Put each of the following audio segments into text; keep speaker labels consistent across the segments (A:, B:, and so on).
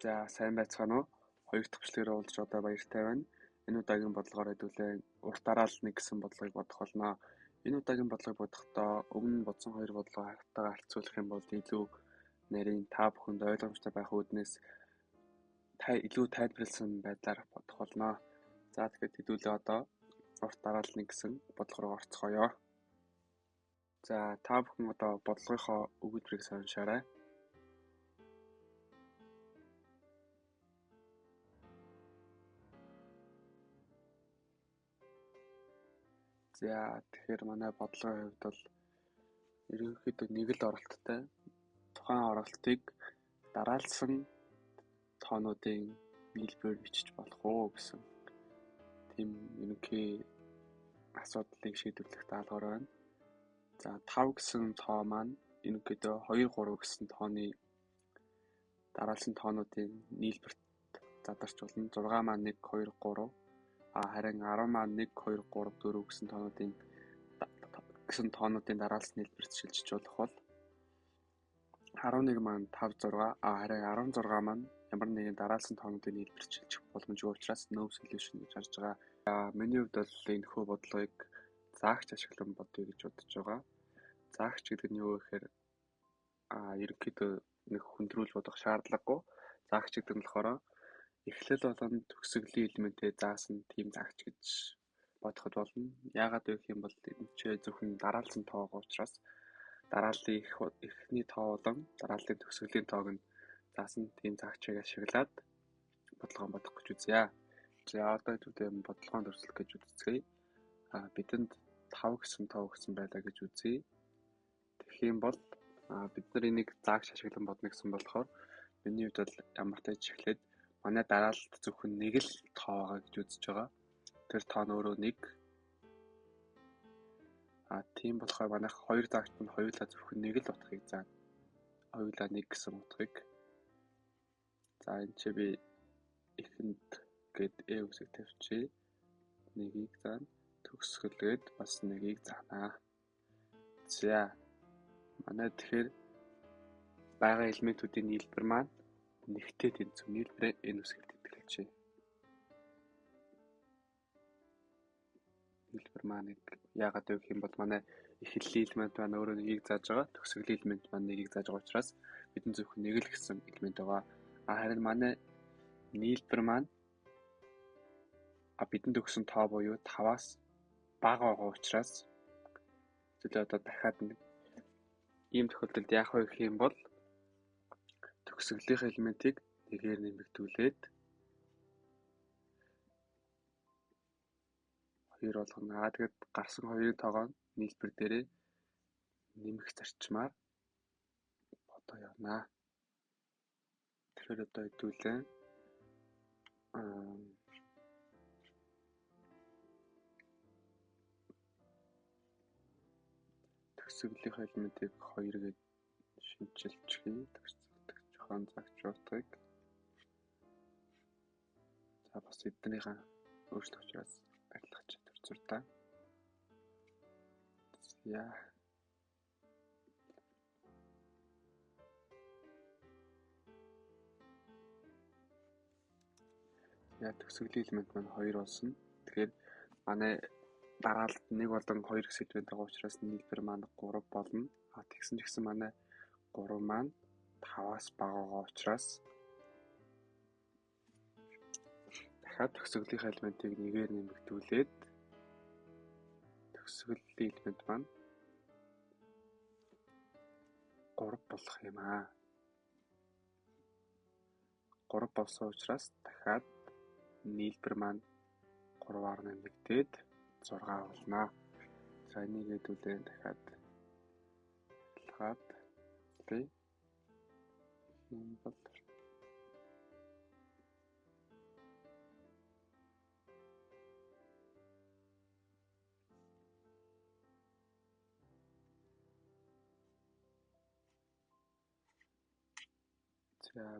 A: За сайн байцгаана уу? Хоёр дахь бичлэгээр уулзч одоо баяртай байна. Энэ удаагийн бодлогоор хэдүүлээ урт дараалал гэсэн бодлогыг бодох болно. Энэ удаагийн бодлогыг бодохдоо өмнө бодсон хоёр бодлогоо хавтайгаа харьцуулах юм бол илүү нарийн та бүхэнд ойлгомжтой байх үүднээс илүү тайлбарлсан байдлаар бодох болно. За тэгэхээр хэдүүлээ одоо урт дараалал гэсэн бодлого руу орцгоё. За та бүхэн одоо бодлогынхоо өгүүлбэрийг сониршаарай. За тэгэхээр манай бодлогын хувьд бол ерөнхийдөө нэг л оролттой тухайн оролтыг дараалсан тоонуудын нийлбэрээр бичиж болох уу гэсэн тийм ерөнхий асуудлыг шийдвэрлэх даалгавар байна. За 5 гэсэн тоо маань ерөнхийдөө 2 3 гэсэн тооны дараалсан тоонуудын нийлбэрт задарч болно. 6 маань 1 2 3 харин 10 маань 1 2 3 4 гэсэн тоонуудын дараалсан нийлбэрт шилжиж болох бол 11 маань 5 6 харин 16 маань ямар нэгэн дараалсан тоонуудын нийлбэрт шилжих боломжгүй учраас no solution гэж харж байгаа. Миний хувьд бол энэхүү бодлогыг заагч ашиглан бодъё гэж бодож байгаа. Заагч гэдэг нь юу вэ гэхээр ерөнхийдөө нэг хүндрүүл бодох шаардлагагүй. Заагч гэдэг нь болохоор эхлэл болон төгсгөлийн элементээ заасан тийм заагч гэж бодоход болно. Яагаад вэ гэх юм бол энэ зөвхөн дараалсан тоогоо учраас дарааллын эхний тоо болон дарааллын төгсгөлийн тоог нь заасан тийм заагчийг ашиглаад бодлогоо бодох гэж үзье. За одоо хэдүүлээ бодлогоонд өрсөлдөх гэж үзье. Бидэнд 5 гэсэн тоо өгсөн байлаа гэж үзье. Тэгэх юм бол бид нар энийг заагч ашиглан бодно гэсэн болохоор миний хувьд бол ямар тач эхлээд манай дараалалд зөвхөн нэг л тоо байгаа гэж үзэж байгаа. Тэр тоо нь өөрөө 1. Тийм болохоор манайх хоёр заагчд нь хоёулаа зөвхөн нэг л утгыг заана. Хоёулаа 1 гэсэн утгыг. За энэ чи би эхэнд гээд үсэг тавьчихъя. 1-ийг заана. Төгсгөлгээд бас 1-ийг заана. За манай тэгэхээр байгаа элементүүдийн нийлбэр маань нэгтэй тэнцвэр нийлбэрээ энэ үсгээр тэтгэлжээ. Нийлбэр маань яагаад вэ гэх юм бол манай эхлэлийн элемент маань өөрөө 1-ийг зааж байгаа. Төгсгөлийн элемент маань 1-ийг зааж байгаа учраас бидний зөвхөн 1 л гэсэн элемент байгаа. Харин манай нийлбэр маань бидэнд өгсөн тоо буюу 5-аас бага байгаа учраас зөвлөө одоо дахиад ийм тохиолдолд яах вэ гэх юм бол төгсгөлийн элементийг 1-ээр нэмэгдүүлээд 2 болгоно. Тэгээд гарсан 2-ын тоогоо нийлбэр дээрээ нэмэх зарчмаар бодоо явна. Тэгэхээр одоо хэдүүлээ төгсгөлийн элементийг 2 гэж шинжилчихье. Төгсгөлт жохон заагч утгыг. За бас эднэрийн өөрчлөлт учраас арилгаж төрцөртэй. Төгсгөлийн элемент маань 2 болсон. Тэгэхээр манай дараалалд 1 болон 2 гэсэн элемент байгаа учраас нийлбэр маань 3 болно. Тэгсэн ч гэсэн манай 3 маань 5-аас бага байгаа учраас дахиад төгсгөлийн элементийг 1-ээр нэмэгдүүлээд төгсгөлийн элемент маань 3 болох юм аа. 3 болсон учраас дахиад нийлбэр маань 3-аар нэмэгдээд 6 болно. За энийг хэдүүлээ дахиад арилгаад юм бол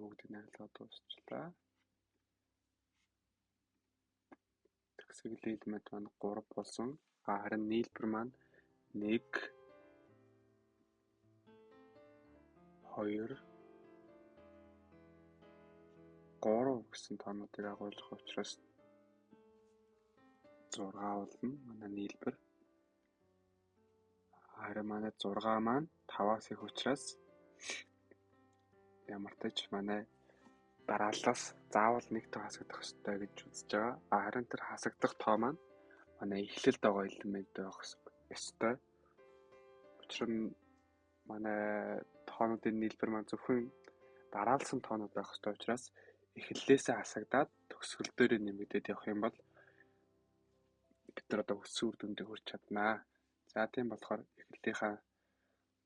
A: бүгдийг арилгаад дуусчлаа. Төгсгөлийн элемент маань 3 болсон. Харин нийлбэр маань 1 2 гэсэн тоонуудыг агуулгах учраас 6 болно. Манай нийлбэр. Харин манай 6 маань 5-аас их учраас ямар ч тач манай дарааллаас заавал нэг тоо хасагдах ёстой гэж үзэж байгаа. Харин тэр хасагдах тоо маань манай эхлэлд байгаа элемент байх ёстой. Учир нь манай тоонуудын нийлбэр маань зөвхөн дараалсан тоонууд байх ёстой учраас эхлэлээсээ хасагдаад төгсгөл дээр нэмэгдээд явах юм бол бид нар одоо хүссэн үр дүндээ хүрч чаднаа. За тийм болохоор эхлэлийнхаа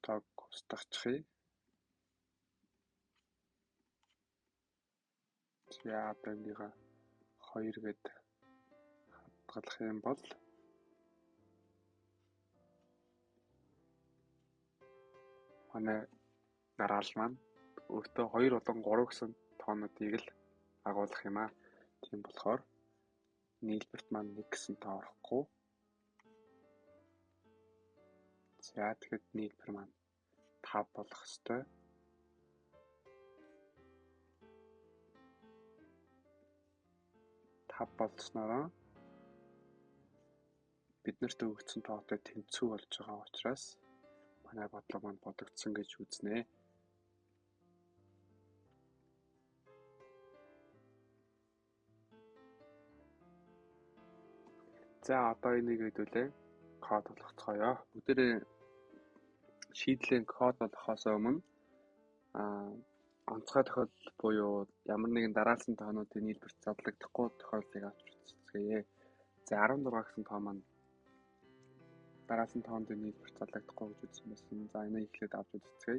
A: тоог устгахчихъя. За одоо эндийгээ 2 гээд хадгалах юм бол манай дараал маань өөртөө 2 болон 3 гэсэн тоонуудыг л агуулах юм аа. Тийм болохоор нийлбэрт маань 1 гэсэн тоо орохгүй. За тэгэхэд нийлбэр маань 5 болох ёстой. Болсноо биднэрт өгөгдсөн тоотой тэнцүү болж байгаа учраас манай бодлого маань бодогдсон гэж үзнэ. За одоо энийг хэдүүлээ код болгоцгоё. Бүгдээрээ шийдлийн код болгохоос өмнө онцгой тохиолдол буюу ямар нэгэн дараалсан тоонуудын нийлбэрт задлагдахгүй тохиолдлыг авч үзье. За 16 гэсэн тоо маань дараалсан тоонуудын нийлбэрт задлагдахгүй гэж үзсэн байсан. За энийг эхлээд авч үзье.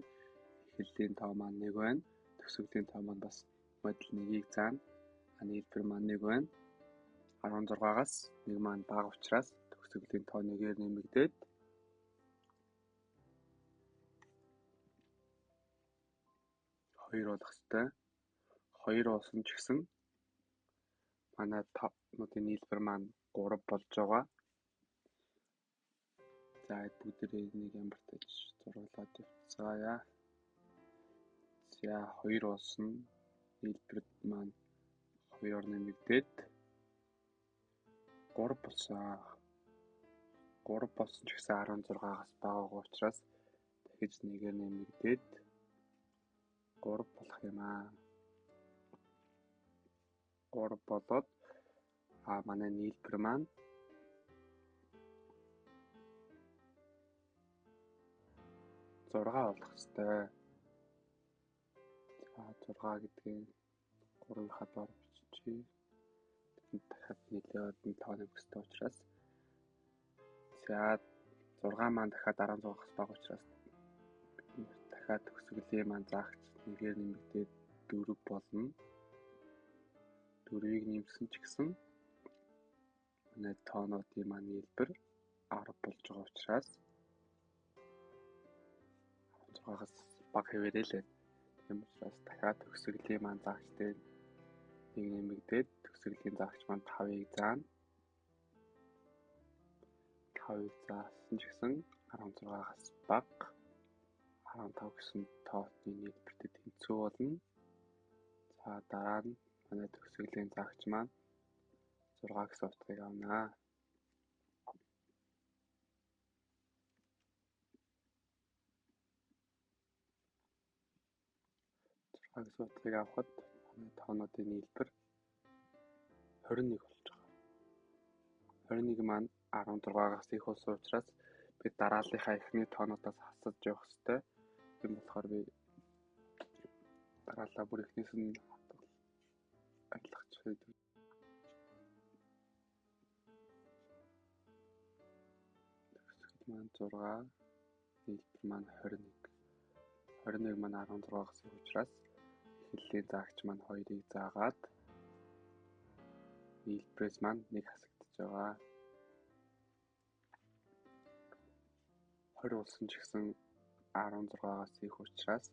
A: Эхлэлийн тоо маань 1 байна. Төгсгөлийн тоо маань бас модуль 1-ийг заана. Нийлбэр маань 1 байна. 16-аас 1 маань бага учраас төгсгөлийн тоо 1-ээр нэмэгдээд 2 болох ёстой. 2 болсон ч гэсэн манай тоонуудын нийлбэр маань 3 болж байгаа. За бүгдээ энийг ямар тач зураглаад явцгаая. За 2 болсон. Нийлбэр маань 2-оор нэмэгдээд 3 болсон. 3 болсон ч гэсэн 16-аас бага байгаа учраас дахиж 1-ээр нэмэгдээд 3 болох юм аа. 3 болоод манай нийлбэр маань 6 болох ёстой. За 6 гэдгийг 3-ийнхаа доор биччихье. Дахиад нийлээд тоо нэмэхтэй учраас за 6 маань дахиад 16-аас бага учраас дахиад төгсгөлийн маань заагч 1-ээр нэмэгдээд 4 болно. 4-ийг нэмсэн ч гэсэн манай тоонуудын маань нийлбэр 10 болж байгаа учраас 16-аас бага хэвээрээ л байна. Тийм учраас дахиад төгсгөлийн маань заагчтай 1 нэмэгдээд төгсгөлийн заагч маань 5-ыг заана. 5-ыг заасан ч гэсэн 16-аас бага 15 гэсэн тоотны нийлбэртэй тэнцүү болно. За дараа нь манай төгсгөлийн заагч маань 6 гэсэн утгыг авнаа. 6 гэсэн утгыг авахад манай тоонуудын нийлбэр 21 болж байгаа. 21 маань 16-аас их болсон учраас бид дарааллынхаа эхний тоонуудаас хасаж явах ёстой. Тийм болохоор би дарааллаа бүр эхнээс нь ажиллахчих юм. Төгсгөл маань 6, нийлбэр маань 21. 21 маань 16-аас их учраас эхлэлийн заагч маань 2-ыг заагаад нийлбэрээс маань 1 хасагдчихж байгаа. 20 болсон ч гэсэн 16-аас их учраас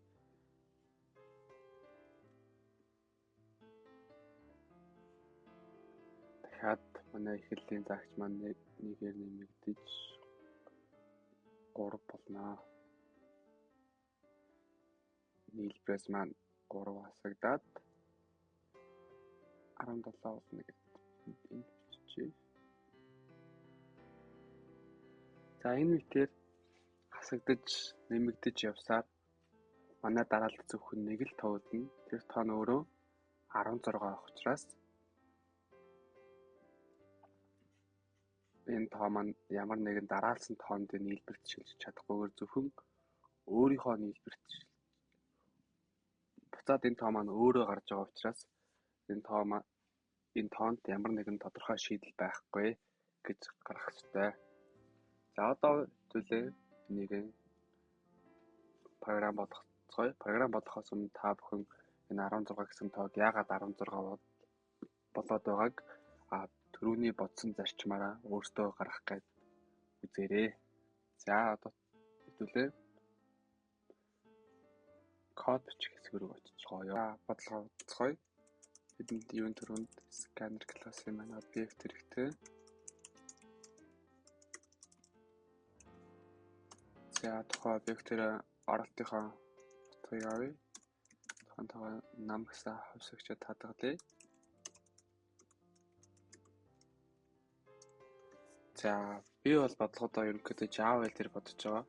A: дахиад манай эхлэлийн заагч маань 1-ээр нэмэгдэж 3 болно. Нийлбэрээс маань 3 хасагдаад 17 болно гэдэг энэ бичиж. За энэ үеэр хасагдаж нэмэгдэж явсаар манай дараалал зөвхөн нэг л тоодно. Тэр тоо нь өөрөө 16 авах учраас энэ тоо маань ямар нэгэн дараалсан тоонд нийлбэрт шилжиж чадахгүйгээр зөвхөн өөрийнхөө нийлбэрт буцаад энэ тоо маань өөрөө гарч байгаа учраас энэ тоонд ямар нэгэн тодорхой шийдэл байхгүй гэж гарах ёстой. За одоо хэвлээ энийг програм болгоцгоё. Програм болгохоос өмнө та бүхэн энэ 16 гэсэн тоог яагаад 16 болоод байгааг түрүүний бодсон зарчмаараа өөртөө гаргах гэж үзээрэй. За одоо хэвлээ код бичих хэсэг рүү очицгоё. Бодлогоцгоё. Бидэнд юун түрүүнд сканер классын маань объект хэрэгтэй. За тухайн объектээр оролтынхоо утгыг авъя. Тухайн нам гэсэн хувьсагчид хадгалъя. За би бол бодлогодоо ерөнхийдөө Java хэл дээр бодож байгаа.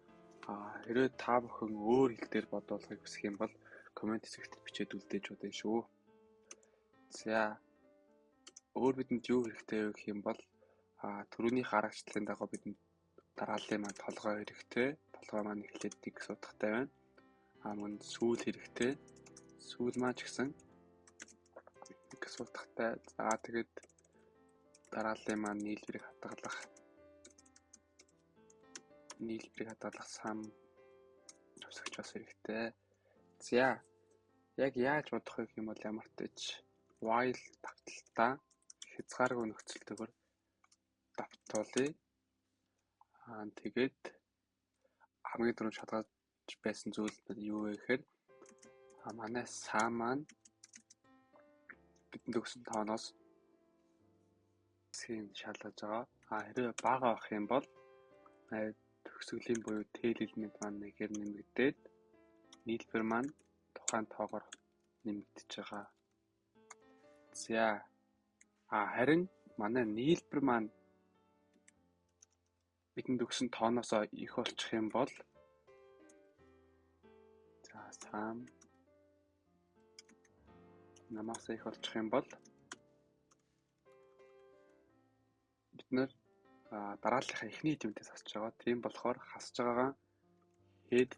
A: Хэрвээ та бүхэн өөр хэл дээр бодуулахыг хүсэх юм бол комент хэсэгт бичээд үлдээж удаа шүү. За өөр бидэнд юу хэрэгтэй вэ гэх юм бол түрүүний харагчлалын дагуу бидэнд дарааллын маань толгой хэрэгтэй. Толгой маань эхлээд нэг суудахтай байна. Мөн сүүл хэрэгтэй. Сүүл маань ч гэсэн нэг суудахтай. За тэгээд дарааллын маань нийлбэрийг хадгалах сам хувьсагч бас хэрэгтэй. За яг яаж бодох вэ гэх юм бол ямар ч тач while давталтаа хязгааргүй нөхцөлтөөр давтуулъя. Тэгээд хамгийн түрүүнд шалгаж байсан зүйл нь юу вэ гэхээр манай сам маань бидэнд өгсөн тооноос шалгаж байгаа. Хэрвээ бага авах юм бол төгсгөлийн буюу tail элемент маань нэгээр нэмэгдээд нийлбэр маань тухайн тоогоор нэмэгдэж байгаа. За харин манай нийлбэр маань бидэнд өгсөн тооноос их болчих юм бол сам намаас их болчих юм бол бид нэр дарааллынхаа эхний хэдвэнтээс хасж байгаа. Тийм болохоор хасж байгаагаа head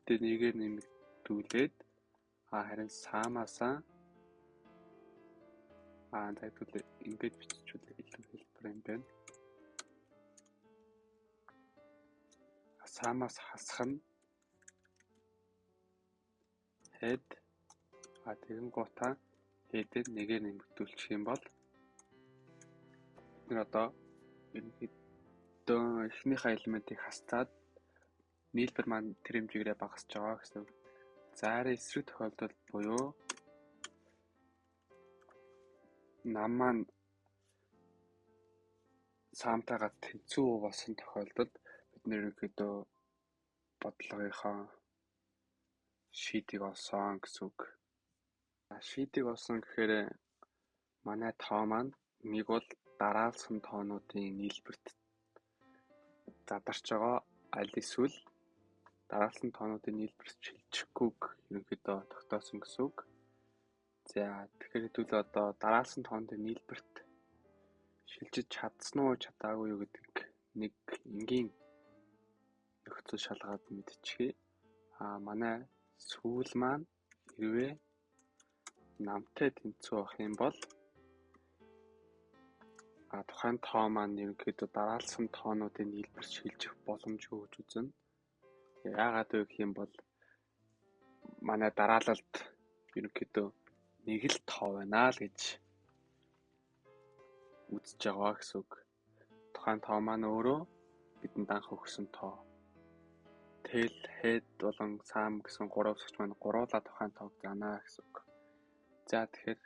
A: дээр нэгээр нэмэгдүүлээд харин самаасаа тэгвэл ингээд биччихвэл илүү хэлбэр юм байна. Самаас хасах нь head тэгэн гутаа head-ээр нэгээр нэмэгдүүлчих юм бол бид нар одоо ерөнхийдөө эхнийхээ элементийг хасцаад нийлбэр маань тэр хэмжээгээр багасж байгаа гэсэн. За эсрэг тохиолдолд буюу нам маань самтайгаа тэнцүү болсон тохиолдолд бид нэр ерөнхийдөө бодлогынхаа шийдийг олсон гэсэн үг. Шийдийг олсон гэхээр манай тоо маань нэг бол дараалсан тоонуудын нийлбэрт задарч байгаа. Аль эсвэл дараалсан тоонуудын нийлбэрт шилжихгүйг ерөнхийдөө тогтоосон гэсэн үг. За тэгэхээр хэдүүл одоо дараалсан тоонуудын нийлбэрт шилжиж чадсан уу чадаагүй юу гэдэг нэг энгийн нөхцөл шалгаад мэдчихье. Манай сүүл маань хэрвээ намтай тэнцүү авах юм бол тухайн тоо маань ерөнхийдөө дараалсан тоонуудын нийлбэрт шилжих боломжгүй гэж үзнэ. Яагаад вэ гэх юм бол манай дараалалд ерөнхийдөө нэг л тоо байна л гэж үзэж байгаа гэсэн үг. Тухайн тоо маань өөрөө бидэнд анх өгсөн тоо. Tail, head болон sam гэсэн гурван хувьсагч маань гуруула тухайн тоог заана гэсэн үг. За тэгэхээр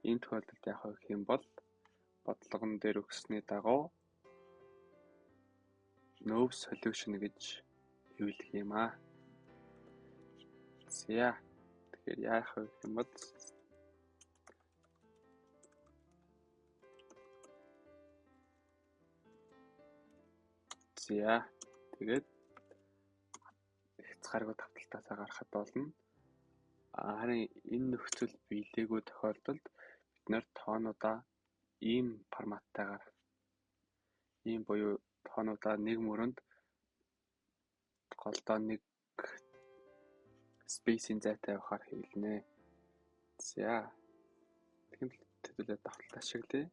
A: энэ тохиолдолд яах вэ гэх юм бол бодлогон дээр өгсөний дагуу no solution гэж хэвлэх юм аа. За тэгэхээр яах вэ гэх юм бол За тэгээд хязгааргүй давталтаасаа гарахад болно. Харин энэ нөхцөл биелээгүй тохиолдолд бид нэр тоонуудаа ийм форматтайгаар ийм буюу тоонуудаа нэг мөрөнд голдоо нэг спейсийн зайтай явахаар хэлнэ. За тэгэхээр төдөлөө давталт ашиглая.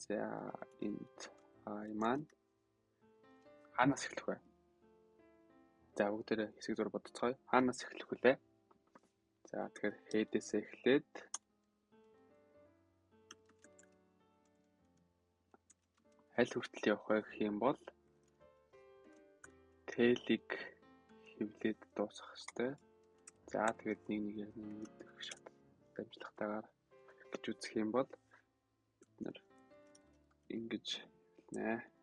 A: За энд маань хаанаас эхлэх вэ? За бүгдээрээ хэсэг зур бодцгоё. Хаанаас эхлэх вүлээ? За тэгэхээр head-ээс эхлээд аль хүртэл явах вэ гэх юм бол tail-ийг хевлээд дуусгах ёстой. За тэгээд нэг нэг шат дамжлагтайгаар гэж үзэх юм бол бид нар ингэж хэлнэ.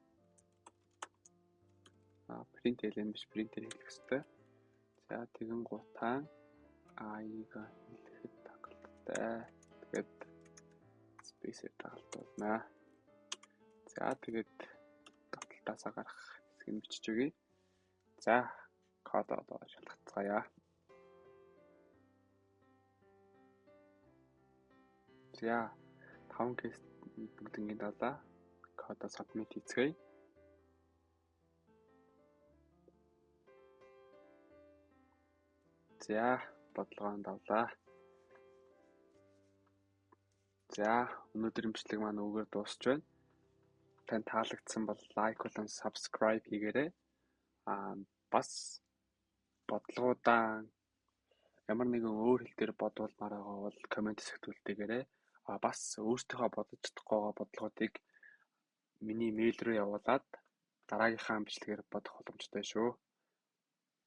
A: Print element биш printer хэлэх ёстой. За тэгэн гутаан I-г хэлэхэд тагталтай. Тэгээд space-ээр тагтуулна. За тэгээд давталтаасаа гарах хэсгийг бичиж өгье. За код одоо шалгацгаая. За 5 кейс бүгднийг далаа. Кодоо submit хийцгээе. За бодлогоон давлаа. За өнөөдрийн бичлэг маань өгөр дуусч байна. Танд таалагдсан бол лайк болон subscribe хийгээрэй. Бас бодлогоудаа ямар нэгэн өөр хэл дээр бодволмаар байгаа бол комент хэсэгт үлдээгээрэй. Бас өөртөөхөө бодож чадахгүй байгаа бодлогоодыг миний мэйл рүү явуулаад дараагийнхаа бичлэгээр бодох боломжтой шүү.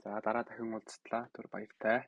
A: За дараа дахин уулзтлаа. Түр баяртай.